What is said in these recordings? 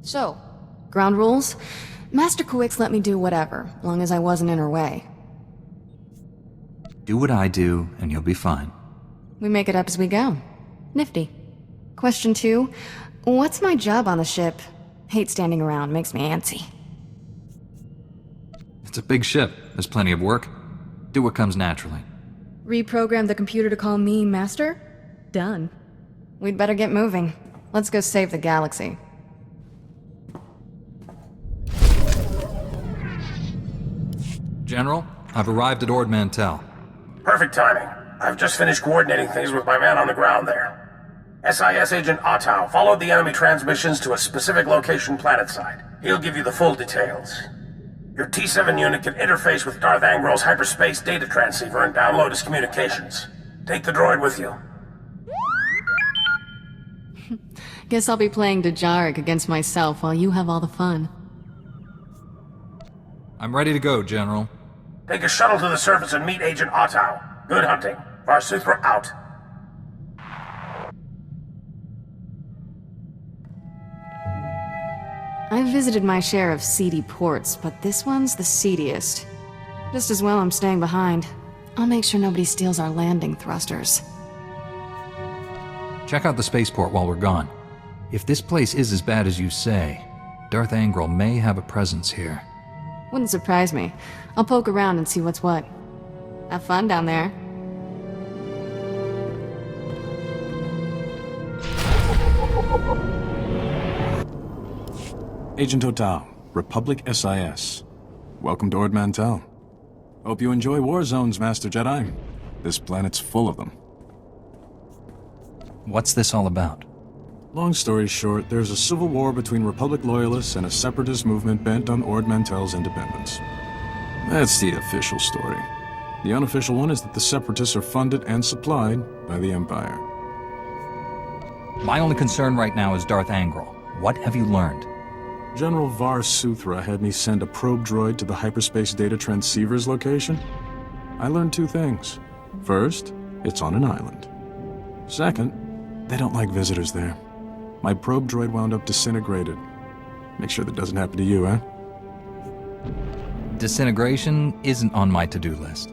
So, ground rules? Master Kuix let me do whatever, long as I wasn't in her way. Do what I do, and you'll be fine. We make it up as we go. Nifty. Question 2. What's my job on the ship? Hate standing around, makes me antsy. It's a big ship. There's plenty of work. Do what comes naturally. Reprogram the computer to call me Master? Done. We'd better get moving. Let's go save the galaxy. General, I've arrived at Ord Mantell. Perfect timing. I've just finished coordinating things with my man on the ground there. SIS Agent Otto followed the enemy transmissions to a specific location planetside. He'll give you the full details. Your T7 unit can interface with Darth Angral's hyperspace data transceiver and download his communications. Take the droid with you. Guess I'll be playing Djarik against myself while you have all the fun. I'm ready to go, General. Take a shuttle to the surface and meet Agent Otto. Good hunting. SWTOR out. I've visited my share of seedy ports, but this one's the seediest. Just as well I'm staying behind. I'll make sure nobody steals our landing thrusters. Check out the spaceport while we're gone. If this place is as bad as you say, Darth Angral may have a presence here. Wouldn't surprise me. I'll poke around and see what's what. Have fun down there. Agent Otto, Republic SIS. Welcome to Ord Mantell. Hope you enjoy war zones, Master Jedi. This planet's full of them. What's this all about? Long story short, there's a civil war between Republic loyalists and a separatist movement bent on Ord Mantell's independence. That's the official story. The unofficial one is that the separatists are funded and supplied by the Empire. My only concern right now is Darth Angral. What have you learned? General SWTOR had me send a probe droid to the hyperspace data transceiver's location. I learned 2 things. First, it's on an island. Second, they don't like visitors there. My probe droid wound up disintegrated. Make sure that doesn't happen to you, eh? Disintegration isn't on my to-do list.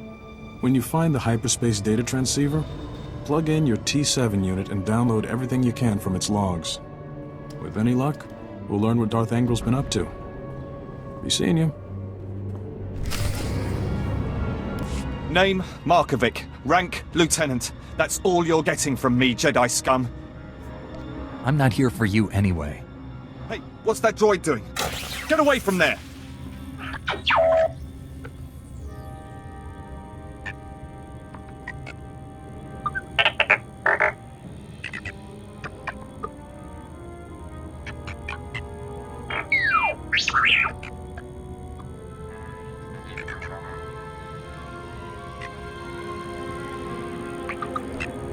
When you find the hyperspace data transceiver, plug in your T7 unit and download everything you can from its logs. With any luck, we'll learn what Darth Angral's been up to. Be seeing you. Name, Markovic. Rank, Lieutenant. That's all you're getting from me, Jedi scum. I'm not here for you anyway. Hey, what's that droid doing? Get away from there!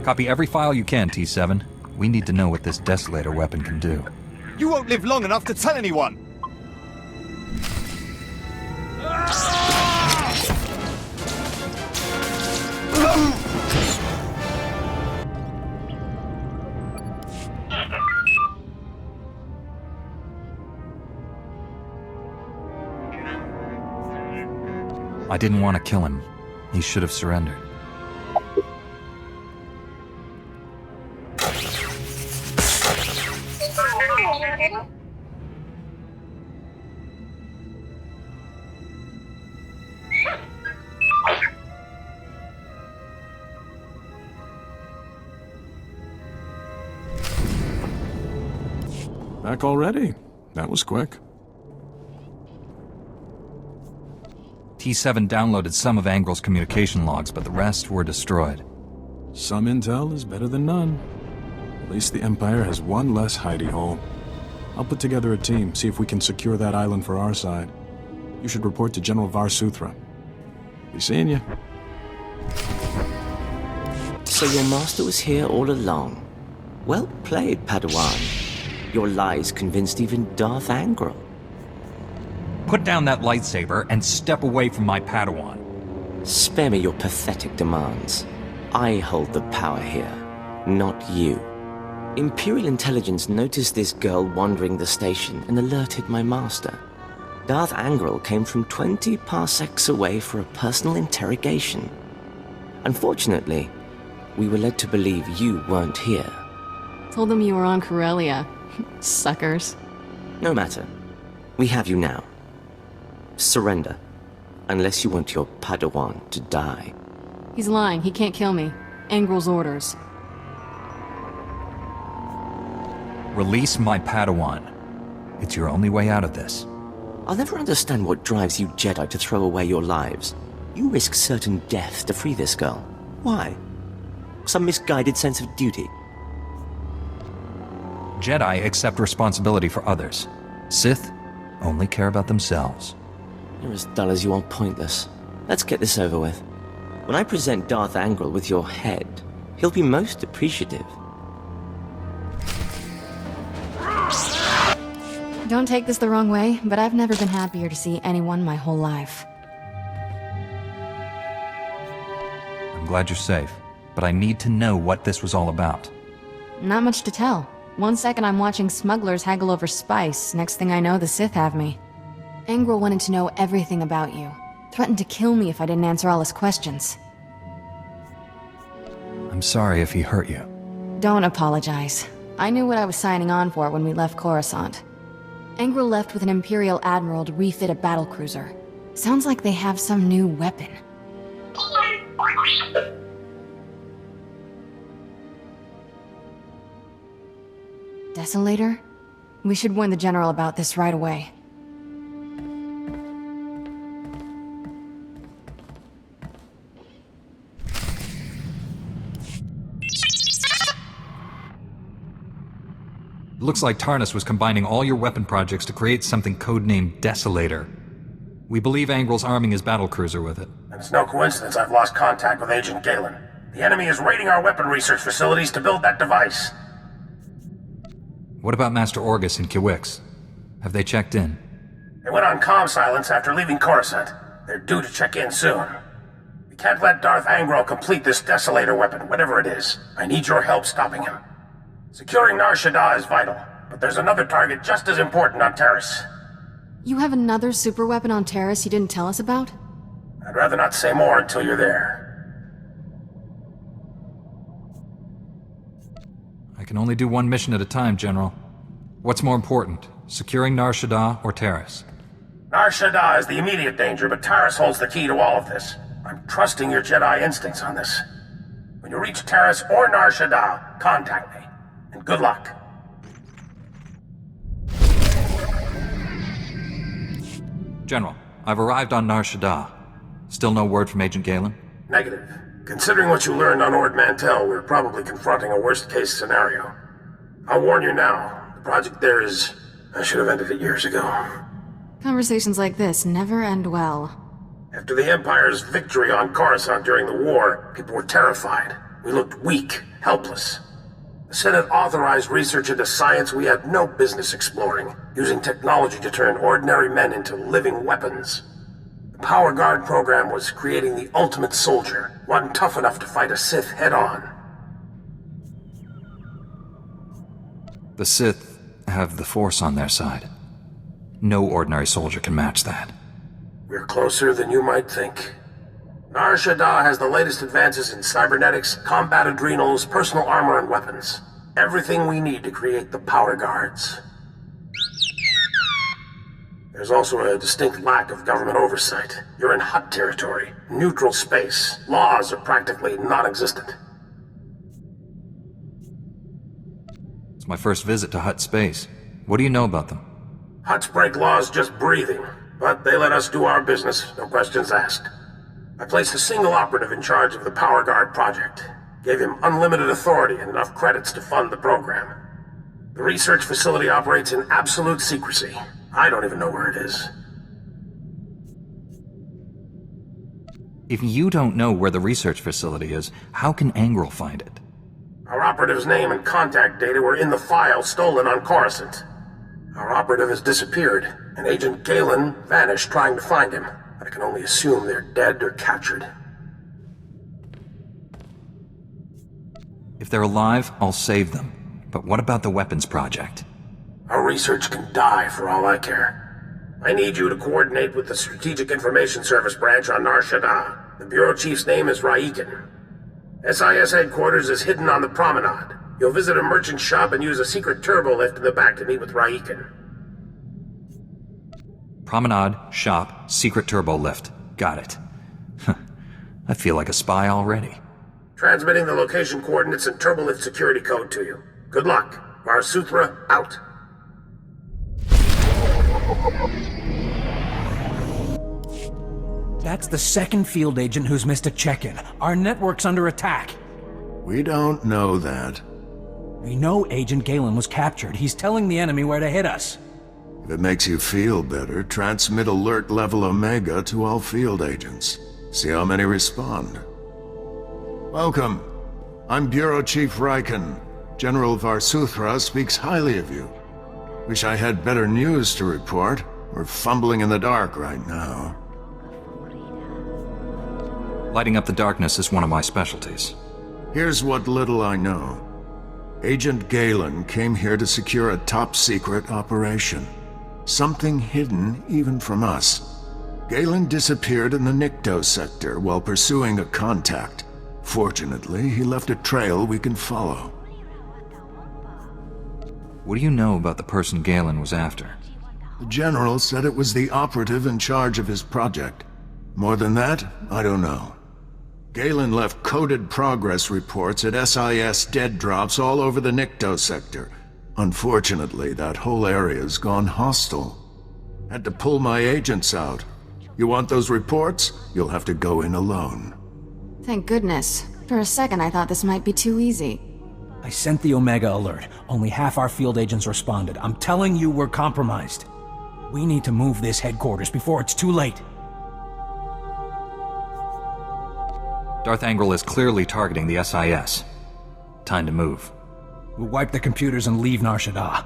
Copy every file you can, T7. We need to know what this desolator weapon can do. You won't live long enough to tell anyone! I didn't want to kill him. He should have surrendered. Back already? That was quick. T7 downloaded some of Angral's communication logs, but the rest were destroyed. Some intel is better than none. At least the Empire has one less hidey hole. I'll put together a team, see if we can secure that island for our side. You should report to General SWTOR. Be seeing you. So your master was here all along. Well played, Padawan. Your lies convinced even Darth Angral. Put down that lightsaber and step away from my Padawan. Spare me your pathetic demands. I hold the power here, not you. Imperial intelligence noticed this girl wandering the station and alerted my master. Darth Angral came from 20 parsecs away for a personal interrogation. Unfortunately, we were led to believe you weren't here. Told them you were on Corellia. Suckers. No matter. We have you now. Surrender. Unless you want your Padawan to die. He's lying. He can't kill me. Angral's orders. Release my Padawan. It's your only way out of this. I'll never understand what drives you Jedi to throw away your lives. You risk certain death to free this girl. Why? Some misguided sense of duty? Jedi accept responsibility for others. Sith only care about themselves. You're as dull as you are pointless. Let's get this over with. When I present Darth Angral with your head, he'll be most appreciative. Don't take this the wrong way, but I've never been happier to see anyone my whole life. I'm glad you're safe, but I need to know what this was all about. Not much to tell. One second I'm watching smugglers haggle over spice, next thing I know the Sith have me. Angral wanted to know everything about you. Threatened to kill me if I didn't answer all his questions. I'm sorry if he hurt you. Don't apologize. I knew what I was signing on for when we left Coruscant. Angral left with an Imperial Admiral to refit a battlecruiser. Sounds like they have some new weapon. Desolator? We should warn the General about this right away. Looks like Tarnus was combining all your weapon projects to create something codenamed Desolator. We believe Angral's arming his battlecruiser with it. And it's no coincidence I've lost contact with Agent Galen. The enemy is raiding our weapon research facilities to build that device. What about Master Orgus and Kiwix? Have they checked in? They went on comm silence after leaving Coruscant. They're due to check in soon. We can't let Darth Angral complete this Desolator weapon, whatever it is. I need your help stopping him. Securing Nar Shaddaa is vital, but there's another target just as important on Terrace. You have another superweapon on Terrace you didn't tell us about? I'd rather not say more until you're there. I can only do one mission at a time, General. What's more important, securing Nar Shaddaa or Terrace? Nar Shaddaa is the immediate danger, but Terrace holds the key to all of this. I'm trusting your Jedi instincts on this. When you reach Terrace or Nar Shaddaa, contact me. And good luck. General, I've arrived on Nar Shaddaa. Still no word from Agent Galen? Negative. Considering what you learned on Ord Mantell, we're probably confronting a worst-case scenario. I'll warn you now, the project there is... I should have ended it years ago. Conversations like this never end well. After the Empire's victory on Coruscant during the war, people were terrified. We looked weak, helpless. The Senate authorized research into science we had no business exploring, using technology to turn ordinary men into living weapons. The Power Guard program was creating the ultimate soldier, one tough enough to fight a Sith head-on. The Sith have the Force on their side. No ordinary soldier can match that. We're closer than you might think. Nar Shaddaa has the latest advances in cybernetics, combat adrenals, personal armor, and weapons. Everything we need to create the Power Guards. There's also a distinct lack of government oversight. You're in Hutt territory, neutral space. Laws are practically non-existent. It's my first visit to Hutt space. What do you know about them? Hutts break laws just breathing, but they let us do our business, no questions asked. I placed a single operative in charge of the Power Guard project. Gave him unlimited authority and enough credits to fund the program. The research facility operates in absolute secrecy. I don't even know where it is. If you don't know where the research facility is, how can Angral find it? Our operative's name and contact data were in the file stolen on Coruscant. Our operative has disappeared, and Agent Galen vanished trying to find him. I can only assume they're dead or captured. If they're alive, I'll save them. But what about the weapons project? Our research can die for all I care. I need you to coordinate with the Strategic Information Service branch on Nar Shaddaa. The Bureau Chief's name is Raiken. SIS headquarters is hidden on the promenade. You'll visit a merchant shop and use a secret turbo lift in the back to meet with Raiken. Promenade, shop, secret turbo lift. Got it. I feel like a spy already. Transmitting the location coordinates and turbo lift security code to you. Good luck. SWTOR out. That's the second field agent who's missed a check-in. Our network's under attack. We don't know that. We know Agent Galen was captured. He's telling the enemy where to hit us. If it makes you feel better, transmit alert level Omega to all field agents. See how many respond. Welcome. I'm Bureau Chief Raiken. General SWTOR speaks highly of you. Wish I had better news to report. We're fumbling in the dark right now. Lighting up the darkness is one of my specialties. Here's what little I know. Agent Galen came here to secure a top-secret operation. Something hidden even from us. Galen disappeared in the Nikto sector while pursuing a contact. Fortunately, he left a trail we can follow. What do you know about the person Galen was after? The General said it was the operative in charge of his project. More than that, I don't know. Galen left coded progress reports at SIS dead drops all over the Nikto sector. Unfortunately, that whole area's gone hostile. Had to pull my agents out. You want those reports? You'll have to go in alone. Thank goodness. For a second I thought this might be too easy. I sent the Omega alert. Only half our field agents responded. I'm telling you we're compromised. We need to move this headquarters before it's too late. Darth Angral is clearly targeting the SIS. Time to move. We'll wipe the computers and leave Nar Shaddaa.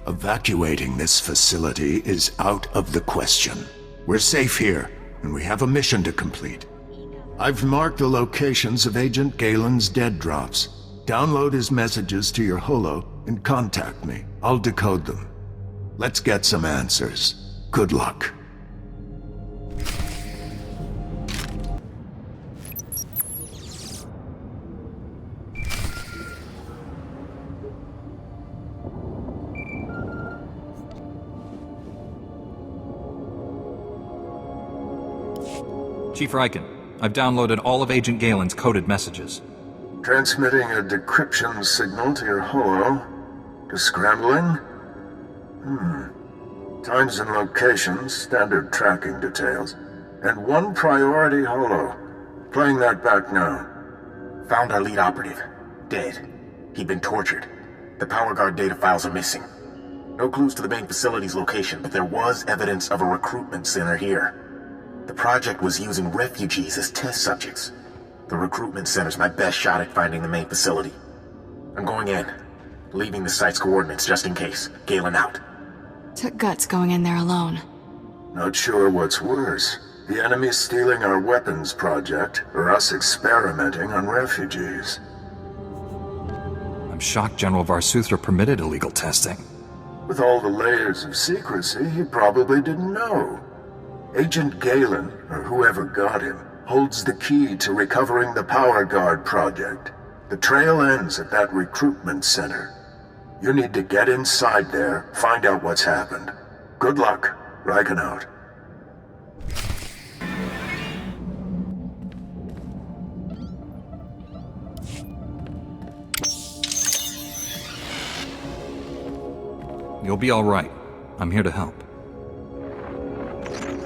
Evacuating this facility is out of the question. We're safe here, and we have a mission to complete. I've marked the locations of Agent Galen's dead drops. Download his messages to your holo and contact me. I'll decode them. Let's get some answers. Good luck. Chief Raiken, I've downloaded all of Agent Galen's coded messages. Transmitting a decryption signal to your holo. Descrambling? Times and locations, standard tracking details. And one priority holo. Playing that back now. Found our lead operative. Dead. He'd been tortured. The power guard data files are missing. No clues to the main facility's location, but there was evidence of a recruitment center here. The project was using refugees as test subjects. The recruitment center's my best shot at finding the main facility. I'm going in, leaving the site's coordinates just in case. Galen out. Took guts going in there alone. Not sure what's worse. The enemy stealing our weapons project, or us experimenting on refugees. I'm shocked General SWTOR permitted illegal testing. With all the layers of secrecy, he probably didn't know. Agent Galen, or whoever got him, holds the key to recovering the Power Guard project. The trail ends at that recruitment center. You need to get inside there, find out what's happened. Good luck. Raiken out. You'll be all right. I'm here to help.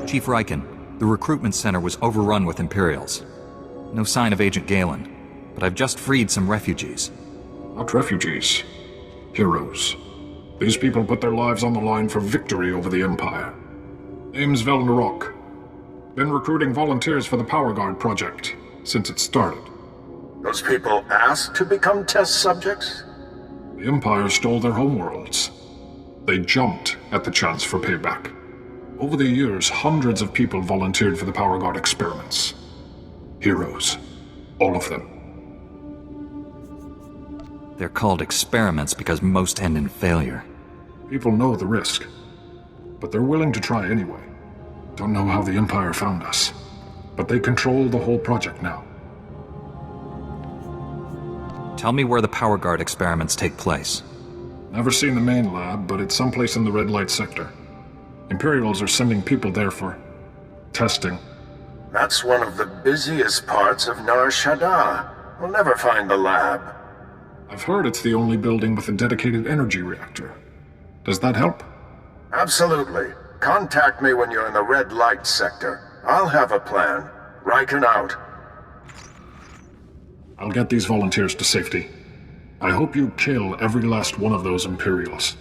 Chief Raiken, the recruitment center was overrun with Imperials. No sign of Agent Galen, but I've just freed some refugees. Not refugees. Heroes. These people put their lives on the line for victory over the Empire. Name's Velnarok. Been recruiting volunteers for the Power Guard project since it started. Those people asked to become test subjects? The Empire stole their homeworlds. They jumped at the chance for payback. Over the years, hundreds of people volunteered for the Power Guard experiments. Heroes. All of them. They're called experiments because most end in failure. People know the risk, but they're willing to try anyway. Don't know how the Empire found us, but they control the whole project now. Tell me where the power guard experiments take place. Never seen the main lab, but it's someplace in the red light sector. Imperials are sending people there for testing. That's one of the busiest parts of Nar Shaddaa. We'll never find the lab. I've heard it's the only building with a dedicated energy reactor. Does that help? Absolutely. Contact me when you're in the red light sector. I'll have a plan. Riken out. I'll get these volunteers to safety. I hope you kill every last one of those Imperials.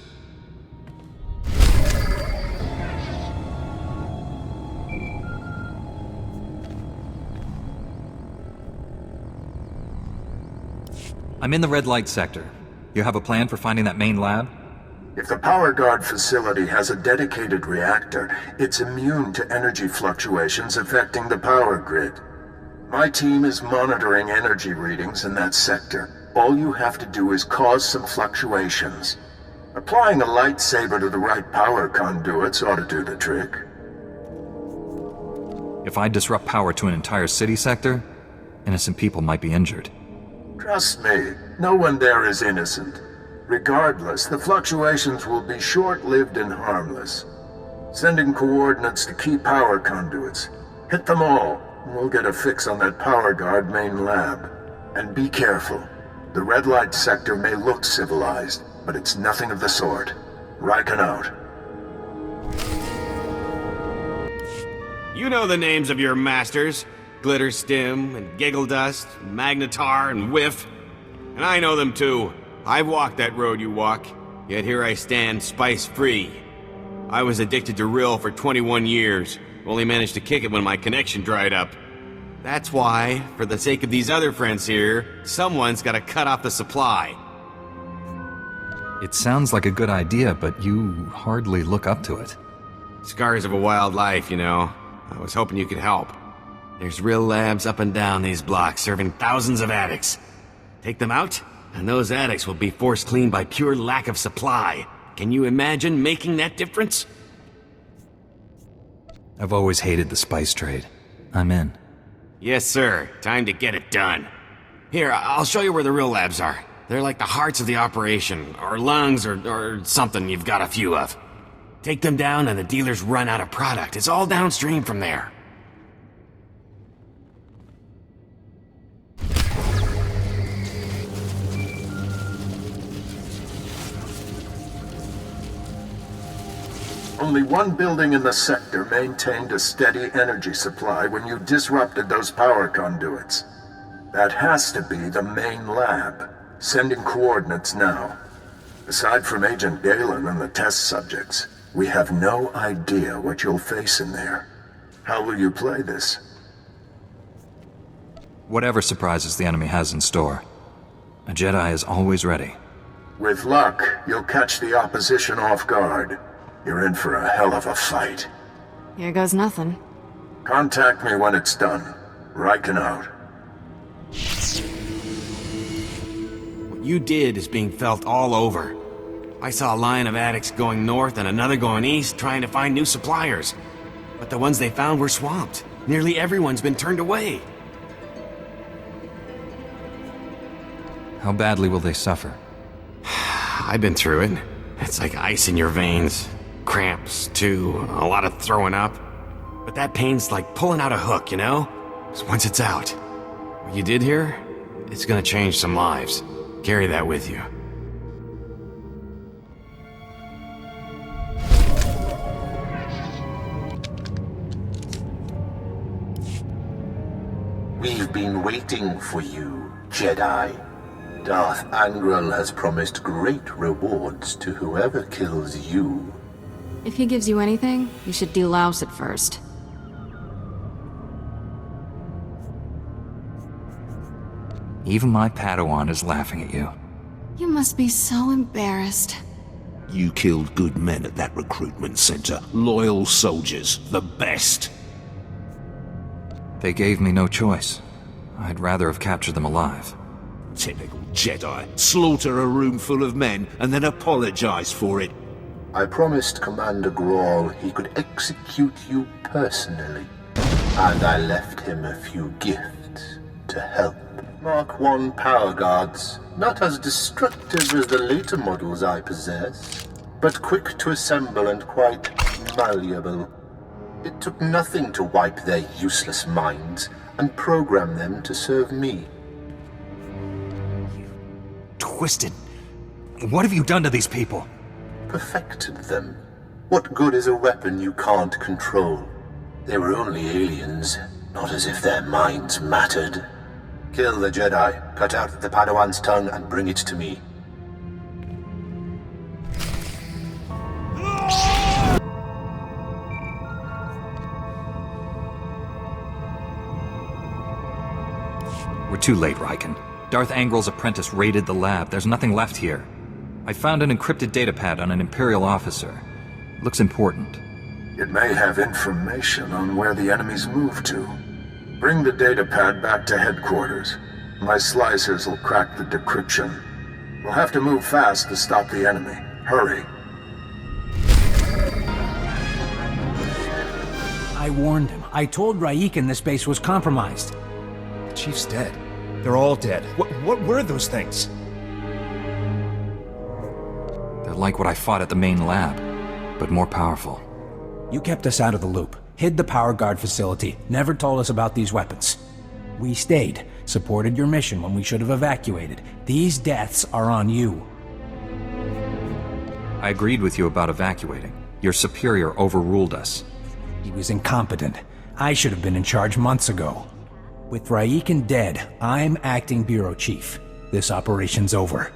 I'm in the red light sector. You have a plan for finding that main lab? If the power guard facility has a dedicated reactor, it's immune to energy fluctuations affecting the power grid. My team is monitoring energy readings in that sector. All you have to do is cause some fluctuations. Applying a lightsaber to the right power conduits ought to do the trick. If I disrupt power to an entire city sector, innocent people might be injured. Trust me, no one there is innocent. Regardless, the fluctuations will be short-lived and harmless. Sending coordinates to key power conduits. Hit them all, and we'll get a fix on that power guard main lab. And be careful. The red light sector may look civilized, but it's nothing of the sort. Riken out. You know the names of your masters. Glitterstim, and Giggledust, Magnetar, and Whiff. And I know them too. I've walked that road you walk, yet here I stand, spice-free. I was addicted to Rill for 21 years, only managed to kick it when my connection dried up. That's why, for the sake of these other friends here, someone's gotta cut off the supply. It sounds like a good idea, but you hardly look up to it. Scars of a wild life, you know. I was hoping you could help. There's Rill labs up and down these blocks, serving thousands of addicts. Take them out, and those addicts will be forced clean by pure lack of supply. Can you imagine making that difference? I've always hated the spice trade. I'm in. Yes, sir. Time to get it done. Here, I'll show you where the Rill labs are. They're like the hearts of the operation, or lungs, or something you've got a few of. Take them down and the dealers run out of product. It's all downstream from there. Only one building in the sector maintained a steady energy supply when you disrupted those power conduits. That has to be the main lab. Sending coordinates now. Aside from Agent Galen and the test subjects, we have no idea what you'll face in there. How will you play this? Whatever surprises the enemy has in store. A Jedi is always ready. With luck, you'll catch the opposition off guard. You're in for a hell of a fight. Here goes nothing. Contact me when it's done. Riken out. What you did is being felt all over. I saw a line of addicts going north and another going east, trying to find new suppliers. But the ones they found were swamped. Nearly everyone's been turned away. How badly will they suffer? I've been through it. It's like ice in your veins. Cramps, too. A lot of throwing up. But that pain's like pulling out a hook, you know? 'Cause once it's out, what you did here, it's gonna change some lives. Carry that with you. We've been waiting for you, Jedi. Darth Angral has promised great rewards to whoever kills you. If he gives you anything, you should delouse it first. Even my Padawan is laughing at you. You must be so embarrassed. You killed good men at that recruitment center. Loyal soldiers. The best. They gave me no choice. I'd rather have captured them alive. Typical Jedi? Slaughter a room full of men and then apologize for it? I promised Commander Grawl he could execute you personally. And I left him a few gifts to help. Mark I power guards, not as destructive as the later models I possess, but quick to assemble and quite malleable. It took nothing to wipe their useless minds and program them to serve me. Twisted. What have you done to these people? Perfected them. What good is a weapon you can't control? They were only aliens, not as if their minds mattered. Kill the Jedi, cut out the Padawan's tongue, and bring it to me. We're too late, Riken. Darth Angral's apprentice raided the lab. There's nothing left here. I found an encrypted datapad on an Imperial officer. Looks important. It may have information on where the enemies moved to. Bring the datapad back to headquarters. My slicers will crack the decryption. We'll have to move fast to stop the enemy. Hurry. I warned him. I told Raiken this base was compromised. The Chief's dead. They're all dead. What were those things? They're like what I fought at the main lab, but more powerful. You kept us out of the loop, hid the power guard facility, never told us about these weapons. We stayed, supported your mission when we should have evacuated. These deaths are on you. I agreed with you about evacuating. Your superior overruled us. He was incompetent. I should have been in charge months ago. With Raiken dead, I'm acting bureau chief. This operation's over.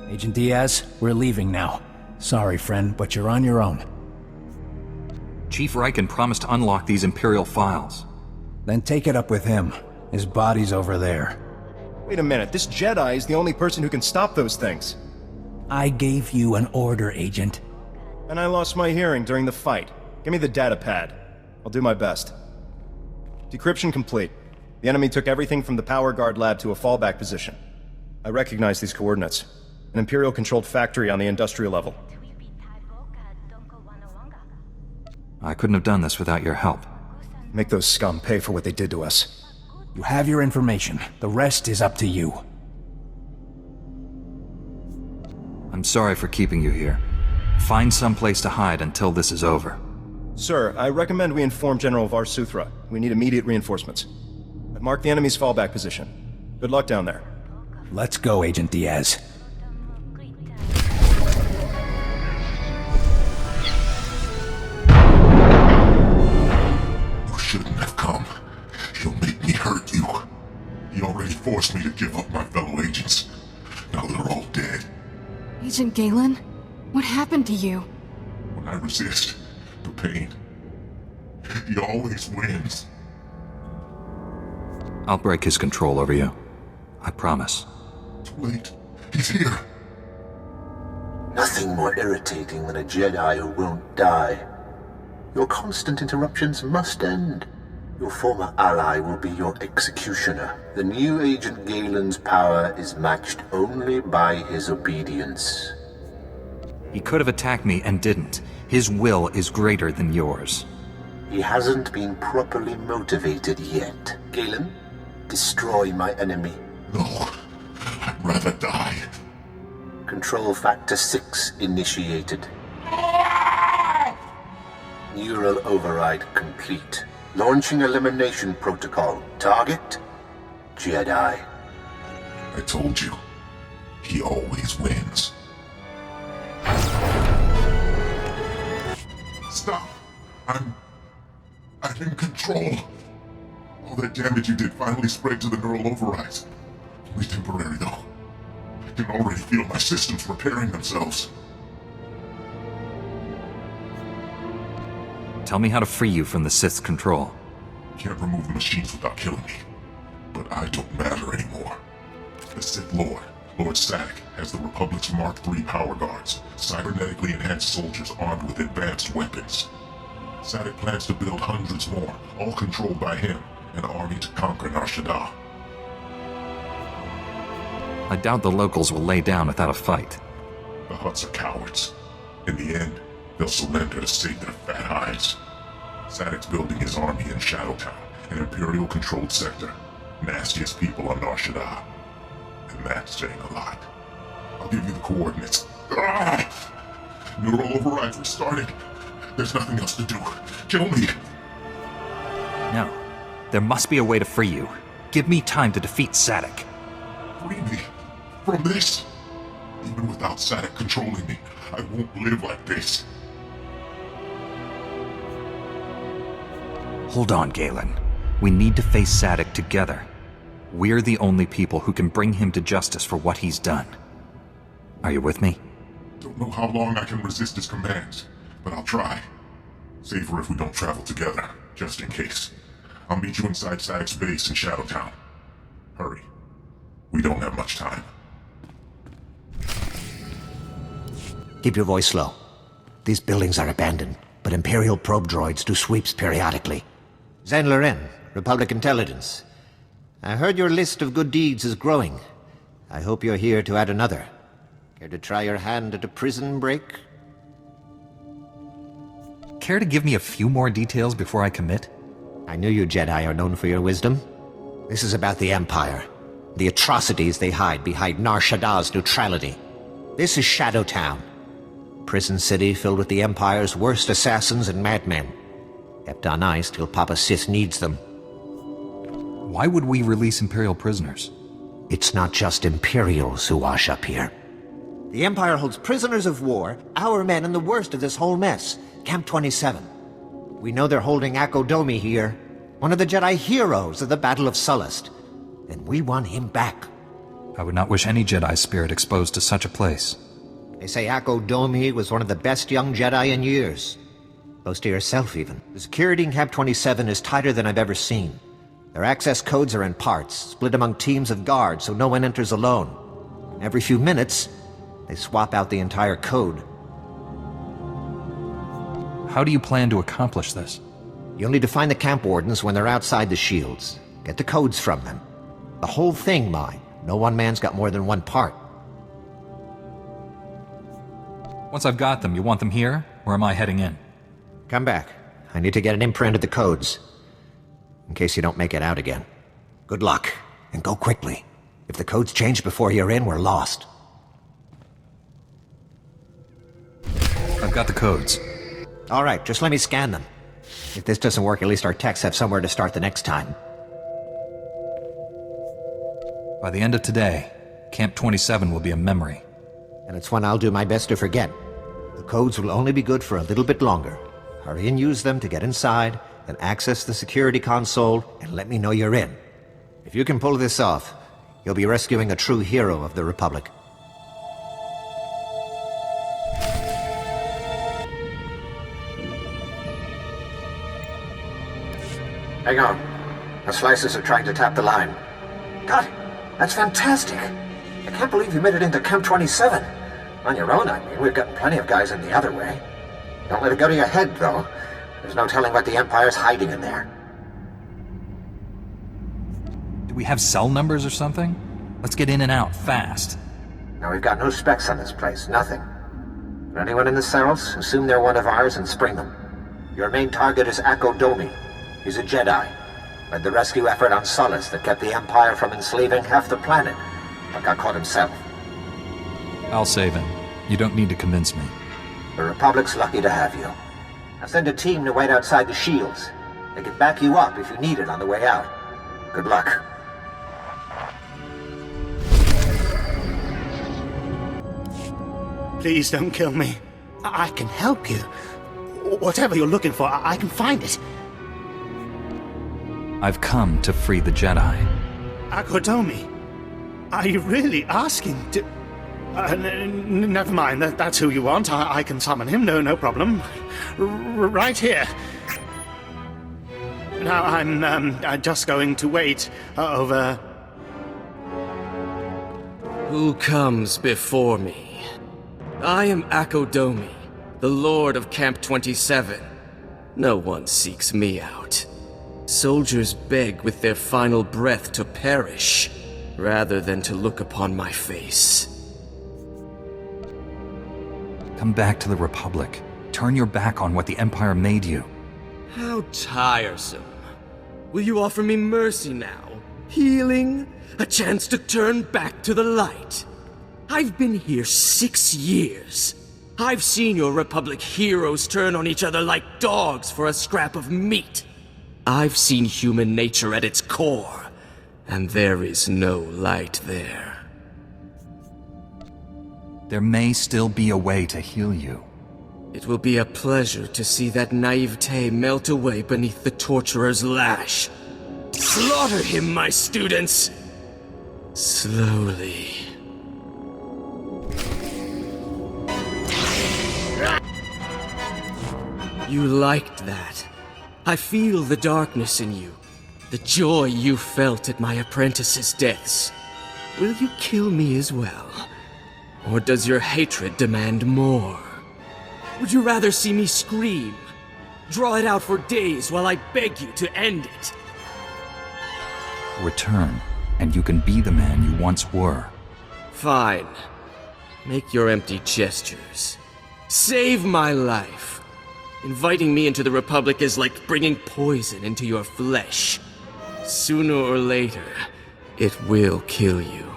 Agent Diaz, we're leaving now. Sorry, friend, but you're on your own. Chief Riken promised to unlock these Imperial files. Then take it up with him. His body's over there. Wait a minute, this Jedi is the only person who can stop those things. I gave you an order, Agent. And I lost my hearing during the fight. Give me the data pad. I'll do my best. Decryption complete. The enemy took everything from the power guard lab to a fallback position. I recognize these coordinates. An Imperial-controlled factory on the industrial level. I couldn't have done this without your help. Make those scum pay for what they did to us. You have your information. The rest is up to you. I'm sorry for keeping you here. Find some place to hide until this is over. Sir, I recommend we inform General SWTOR. We need immediate reinforcements. I've marked the enemy's fallback position. Good luck down there. Let's go, Agent Diaz. You shouldn't have come. He'll make me hurt you. He already forced me to give up my fellow agents. Now they're all dead. Agent Galen? What happened to you? When I resist the pain, he always wins. I'll break his control over you. I promise. Too late. He's here. Nothing more irritating than a Jedi who won't die. Your constant interruptions must end. Your former ally will be your executioner. The new Agent Galen's power is matched only by his obedience. He could have attacked me and didn't. His will is greater than yours. He hasn't been properly motivated yet. Galen, destroy my enemy. No, I'd rather die. Control Factor 6 initiated. Neural override complete. Launching elimination protocol. Target? Jedi. I told you, he always wins. Stop! I'm in control. All that damage you did finally spread to the neural overrides. Only temporary, though. I can already feel my systems repairing themselves. Tell me how to free you from the Sith's control. Can't remove the machines without killing me. But I don't matter anymore. The Sith Lord, Lord Sadek, has the Republic's Mark III power guards, cybernetically enhanced soldiers armed with advanced weapons. Sadek plans to build hundreds more, all controlled by him, an army to conquer Nar Shaddaa. I doubt the locals will lay down without a fight. The Hutts are cowards. In the end, they'll surrender to save their fat hides. Sadek's building his army in Shadowtown, an Imperial-controlled sector. Nastiest people on Nar Shaddaa. And that's saying a lot. I'll give you the coordinates. Neural override restarting. There's nothing else to do. Kill me. No. There must be a way to free you. Give me time to defeat Sadek. Free me from this. Even without Sadek controlling me, I won't live like this. Hold on, Galen. We need to face Sadek together. We're the only people who can bring him to justice for what he's done. Are you with me? Don't know how long I can resist his commands, but I'll try. Safer if we don't travel together, just in case. I'll meet you inside Sadek's base in Shadowtown. Hurry. We don't have much time. Keep your voice low. These buildings are abandoned, but Imperial probe droids do sweeps periodically. Zane Loren, Republic Intelligence. I heard your list of good deeds is growing. I hope you're here to add another. Care to try your hand at a prison break? Care to give me a few more details before I commit? I knew you Jedi are known for your wisdom. This is about the Empire. The atrocities they hide behind Nar Shaddaa's neutrality. This is Shadowtown. Prison city filled with the Empire's worst assassins and madmen. Kept on ice till Papa Sith needs them. Why would we release Imperial prisoners? It's not just Imperials who wash up here. The Empire holds prisoners of war, our men in the worst of this whole mess, Camp 27. We know they're holding Akodomi here, one of the Jedi heroes of the Battle of Sullust, and we want him back. I would not wish any Jedi spirit exposed to such a place. They say Akodomi was one of the best young Jedi in years. Close to yourself, even. The security in Camp 27 is tighter than I've ever seen. Their access codes are in parts, split among teams of guards so no one enters alone. Every few minutes, they swap out the entire code. How do you plan to accomplish this? You'll need to find the camp wardens when they're outside the shields. Get the codes from them. The whole thing, mine. No one man's got more than one part. Once I've got them, you want them here? Or am I heading in? Come back. I need to get an imprint of the codes. In case you don't make it out again. Good luck, and go quickly. If the codes change before you're in, we're lost. I've got the codes. All right, just let me scan them. If this doesn't work, at least our techs have somewhere to start the next time. By the end of today, Camp 27 will be a memory. And it's one I'll do my best to forget. The codes will only be good for a little bit longer. Hurry and use them to get inside, then access the security console, and let me know you're in. If you can pull this off, you'll be rescuing a true hero of the Republic. Hang on. The slices are trying to tap the line. God, that's fantastic! I can't believe you made it into Camp 27. On your own, I mean. We've gotten plenty of guys in the other way. Don't let it go to your head, though. There's no telling what the Empire's hiding in there. Do we have cell numbers or something? Let's get in and out, fast. Now, we've got no specs on this place, nothing. For anyone in the cells, assume they're one of ours and spring them. Your main target is Akodomi. He's a Jedi. Led the rescue effort on Sullust that kept the Empire from enslaving half the planet, but got caught himself. I'll save him. You don't need to convince me. The Republic's lucky to have you. I'll send a team to wait outside the shields. They can back you up if you need it on the way out. Good luck. Please don't kill me. I can help you. Whatever you're looking for, I can find it. I've come to free the Jedi. Akodomi? Are you really asking to... never mind, that's who you want. I can summon him, no problem. Right here. Now, I'm just going to wait over... Who comes before me? I am Akodomi, the Lord of Camp 27. No one seeks me out. Soldiers beg with their final breath to perish. rather than to look upon my face. Come back to the Republic. Turn your back on what the Empire made you. How tiresome. Will you offer me mercy now? Healing? A chance to turn back to the light? I've been here 6 years. I've seen your Republic heroes turn on each other like dogs for a scrap of meat. I've seen human nature at its core, and there is no light there. There may still be a way to heal you. It will be a pleasure to see that naivete melt away beneath the torturer's lash. Slaughter him, my students! Slowly. You liked that. I feel the darkness in you. The joy you felt at my apprentices' deaths. Will you kill me as well? Or does your hatred demand more? Would you rather see me scream? Draw it out for days while I beg you to end it? Return, and you can be the man you once were. Fine. Make your empty gestures. Save my life. Inviting me into the Republic is like bringing poison into your flesh. Sooner or later, it will kill you.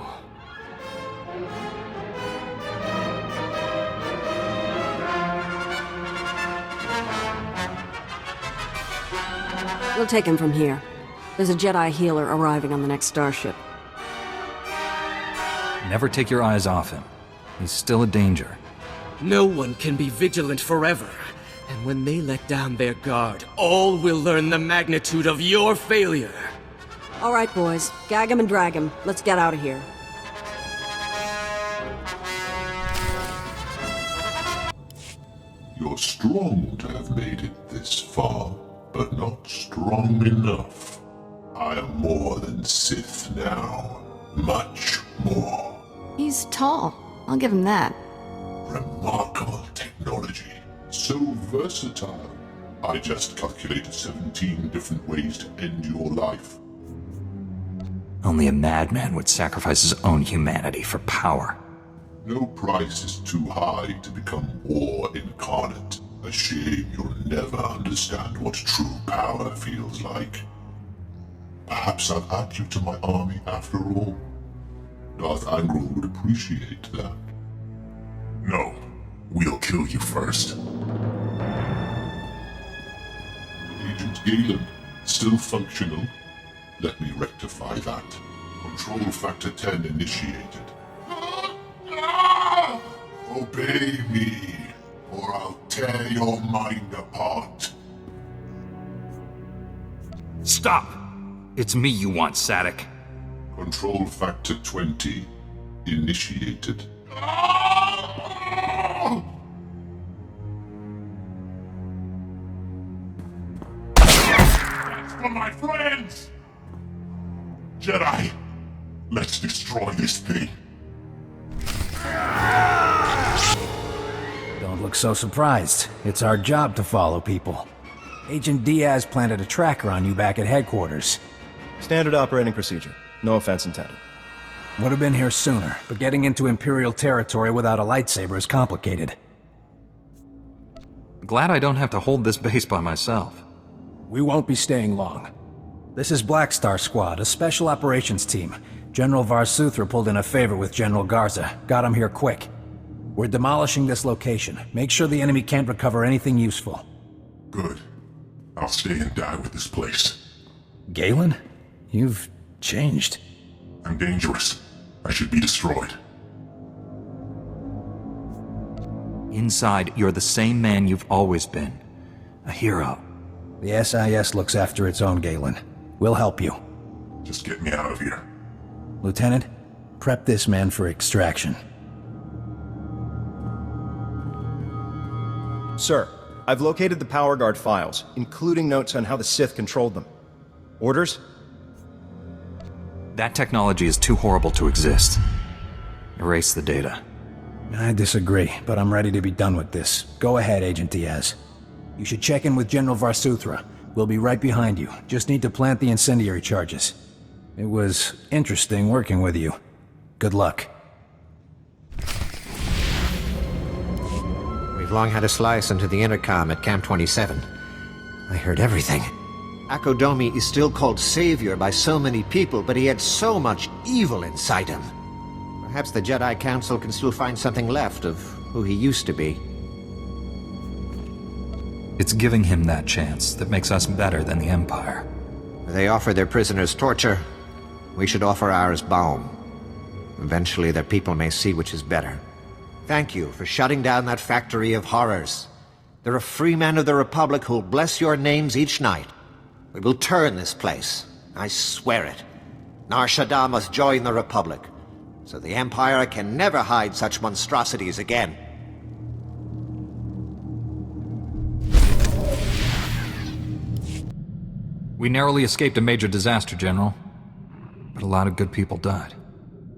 We'll take him from here. There's a Jedi healer arriving on the next starship. Never take your eyes off him. He's still a danger. No one can be vigilant forever. And when they let down their guard, all will learn the magnitude of your failure. All right, boys. Gag him and drag him. Let's get out of here. You're strong to have made it this far, but not strong enough. I am more than Sith now. Much more. He's tall. I'll give him that. Remarkable technology. So versatile. I just calculated 17 different ways to end your life. Only a madman would sacrifice his own humanity for power. No price is too high to become war incarnate. A shame you'll never understand what true power feels like. Perhaps I'll add you to my army after all. Darth Angral would appreciate that. No, we'll kill you first. Agent Galen, still functional. Let me rectify that. Control Factor 10 initiated. Obey me, or I'll tear your mind apart. Stop! It's me you want, Sadek. Control Factor 20 initiated. That's for my friends! Jedi, let's destroy this thing. Don't look so surprised. It's our job to follow people. Agent Diaz planted a tracker on you back at headquarters. Standard operating procedure. No offense intended. Would have been here sooner, but getting into Imperial territory without a lightsaber is complicated. Glad I don't have to hold this base by myself. We won't be staying long. This is Black Star Squad, a special operations team. General Var-Suthra pulled in a favor with General Garza. Got him here quick. We're demolishing this location. Make sure the enemy can't recover anything useful. Good. I'll stay and die with this place. Galen? You've changed. I'm dangerous. I should be destroyed. Inside, you're the same man you've always been. A hero. The SIS looks after its own, Galen. We'll help you. Just get me out of here. Lieutenant, prep this man for extraction. Sir, I've located the Power Guard files, including notes on how the Sith controlled them. Orders? That technology is too horrible to exist. Erase the data. I disagree, but I'm ready to be done with this. Go ahead, Agent Diaz. You should check in with General Var-Suthra. We'll be right behind you. Just need to plant the incendiary charges. It was interesting working with you. Good luck. We've long had a slice into the intercom at Camp 27. I heard everything. Akodomi is still called Savior by so many people, but he had so much evil inside him. Perhaps the Jedi Council can still find something left of who he used to be. It's giving him that chance that makes us better than the Empire. They offer their prisoners torture. We should offer ours balm. Eventually their people may see which is better. Thank you for shutting down that factory of horrors. There are free men of the Republic who'll bless your names each night. We will turn this place. I swear it. Nar Shaddaa must join the Republic, so the Empire can never hide such monstrosities again. We narrowly escaped a major disaster, General. But a lot of good people died.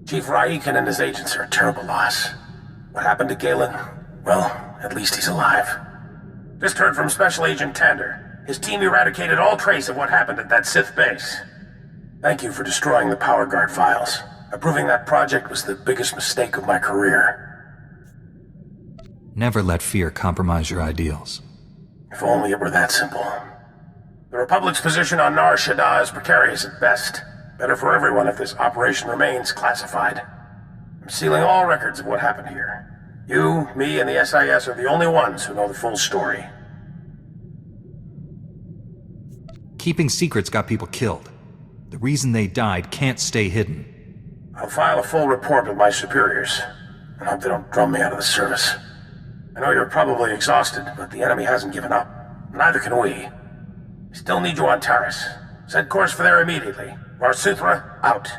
Chief Raiken and his agents are a terrible loss. What happened to Galen? Well, at least he's alive. Just heard from Special Agent Tander. His team eradicated all trace of what happened at that Sith base. Thank you for destroying the Power Guard files. Approving that project was the biggest mistake of my career. Never let fear compromise your ideals. If only it were that simple. The Republic's position on Nar Shaddaa is precarious at best. Better for everyone if this operation remains classified. I'm sealing all records of what happened here. You, me, and the SIS are the only ones who know the full story. Keeping secrets got people killed. The reason they died can't stay hidden. I'll file a full report with my superiors, and hope they don't drum me out of the service. I know you're probably exhausted, but the enemy hasn't given up. Neither can we. Still need you on Taris. Set course for there immediately. SWTOR out.